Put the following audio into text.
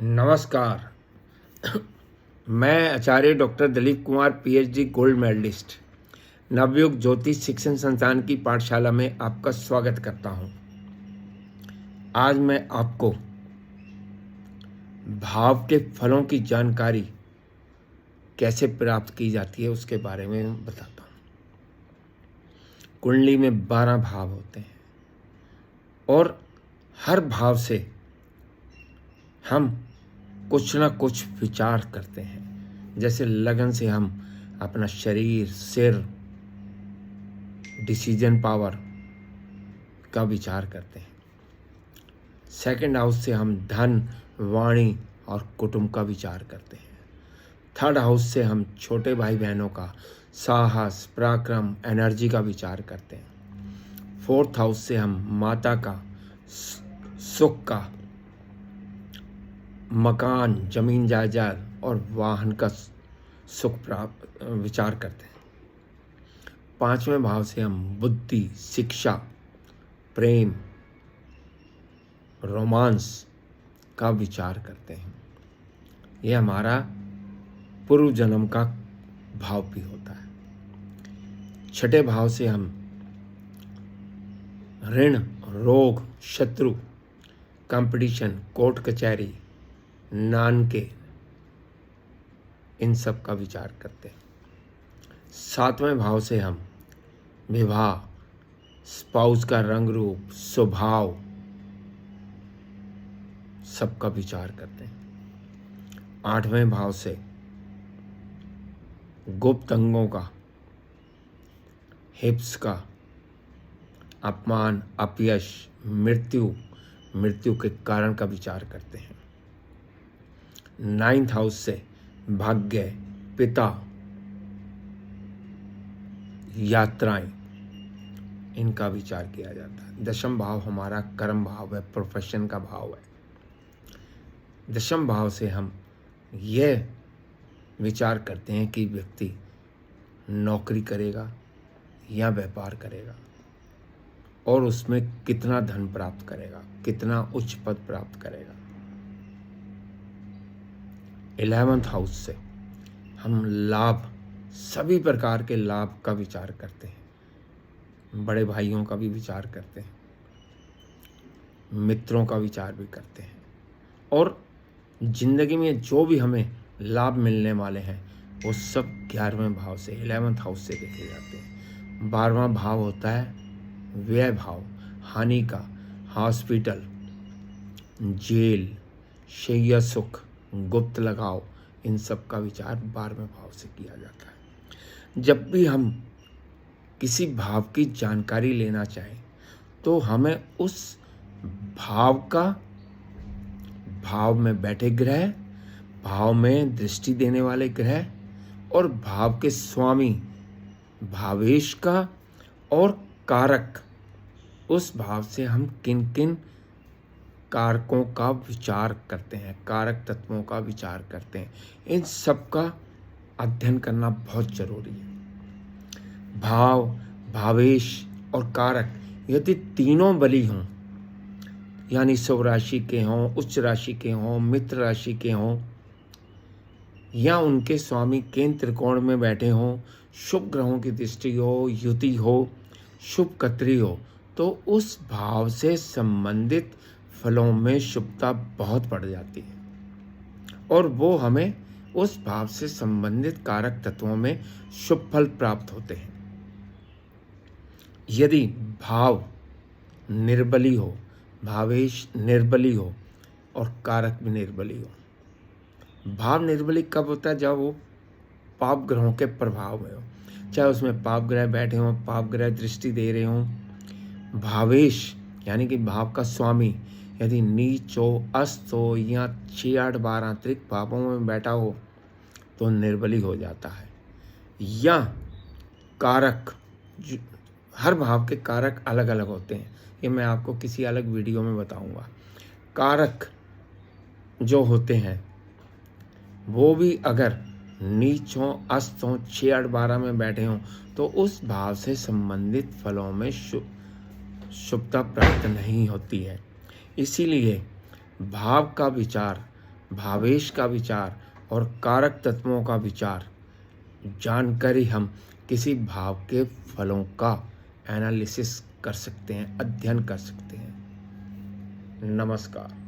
नमस्कार। मैं Acharya doctor Dilip Kumar PhD gold medalist Navyug Jyotish Shikshan संस्थान की पाठशाला में आपका स्वागत करता हूं। आज मैं आपको भाव के फलों की जानकारी कैसे प्राप्त की जाती है उसके बारे में बताता हूं। कुंडली में 12 भाव होते हैं और हर भाव से हम कुछ ना कुछ विचार करते हैं। जैसे लगन से हम अपना शरीर, सिर, डिसीजन पावर का विचार करते हैं। सेकंड हाउस से हम धन, वाणी और कुटुंब का विचार करते हैं। थर्ड हाउस से हम छोटे भाई बहनों का साहस, पराक्रम, एनर्जी का विचार करते हैं। फोर्थ हाउस से हम माता का सुख का, मकान, जमीन जायदाद और वाहन का सुख प्राप्त विचार करते हैं। पांचवें भाव से हम बुद्धि, शिक्षा, प्रेम, रोमांस का विचार करते हैं। यह हमारा पूर्व जन्म का भाव भी होता है। छठे भाव से हम ऋण, रोग, शत्रु, कंपटीशन, कोर्ट कचहरी, नानके, इन सब का विचार करते हैं। सातवें भाव से हम विवाह, स्पाउस का रंग रूप, स्वभाव, सबका विचार करते हैं। आठवें भाव से गुप्त अंगों का, हिप्स का, अपमान, अपयश, मृत्यु के कारण का विचार करते हैं। नाइन्थ हाउस से भाग्य, पिता, यात्राएं, इनका विचार किया जाता है। दशम भाव हमारा कर्म भाव है, प्रोफेशन का भाव है। दशम भाव से हम यह विचार करते हैं कि व्यक्ति नौकरी करेगा या व्यापार करेगा और उसमें कितना धन प्राप्त करेगा, कितना उच्च पद प्राप्त करेगा। 11th हाउस से हम लाभ, सभी प्रकार के लाभ का विचार करते हैं। बड़े भाइयों का भी विचार करते हैं, मित्रों का विचार भी करते हैं और जिंदगी में जो भी हमें लाभ मिलने वाले हैं वो सब 11वें भाव से, 11th हाउस से देखे जाते हैं। 12वां भाव होता है व्यय भाव, हानि का, हॉस्पिटल, जेल, शैया सुख, गुप्त लगाव, इन सब का विचार 12वें भाव से किया जाता है। जब भी हम किसी भाव की जानकारी लेना चाहें तो हमें उस भाव का, भाव में बैठे ग्रह, भाव में दृष्टि देने वाले ग्रह और भाव के स्वामी, भावेश का और कारक, उस भाव से हम किन किन कारकों का विचार करते हैं, कारक तत्वों का विचार करते हैं, इन सब का अध्ययन करना बहुत जरूरी है। भाव, भावेश और कारक यदि तीनों बली हों, यानी शुभ राशि के हों, उच्च राशि के हों, मित्र राशि के हों या उनके स्वामी केंद्र त्रिकोण में बैठे हों, शुभ ग्रहों की दृष्टि हो, युति हो, शुभ कत्री हो, तो उस भाव से संबंधित फलों में शुभता बहुत बढ़ जाती है और वो हमें उस भाव से संबंधित कारक तत्वों में शुभ फल प्राप्त होते हैं। यदि भाव निर्बली हो, भावेश निर्बली हो और कारक भी निर्बली हो। भाव निर्बली कब होता है? जब वो पाप ग्रहों के प्रभाव में हो, चाहे उसमें पाप ग्रह बैठे हों, पाप ग्रह दृष्टि दे रहे हों। भावेश यानी कि भाव का स्वामी यदि नीच हो, अस्त हो या 6, 8, 12 अतिरिक्त भावों में बैठा हो तो निर्बली हो जाता है। या कारक, हर भाव के कारक अलग अलग होते हैं, ये मैं आपको किसी अलग वीडियो में बताऊंगा। कारक जो होते हैं वो भी अगर नीच हो, अस्त हो, 6, 8, 12 में बैठे हों तो उस भाव से संबंधित फलों में शुभता प्राप्त नहीं होती है। इसीलिए भाव का विचार भावेश का विचार और कारक तत्वों का विचार जानकर ही हम किसी भाव के फलों का एनालिसिस कर सकते हैं, अध्ययन कर सकते हैं। नमस्कार।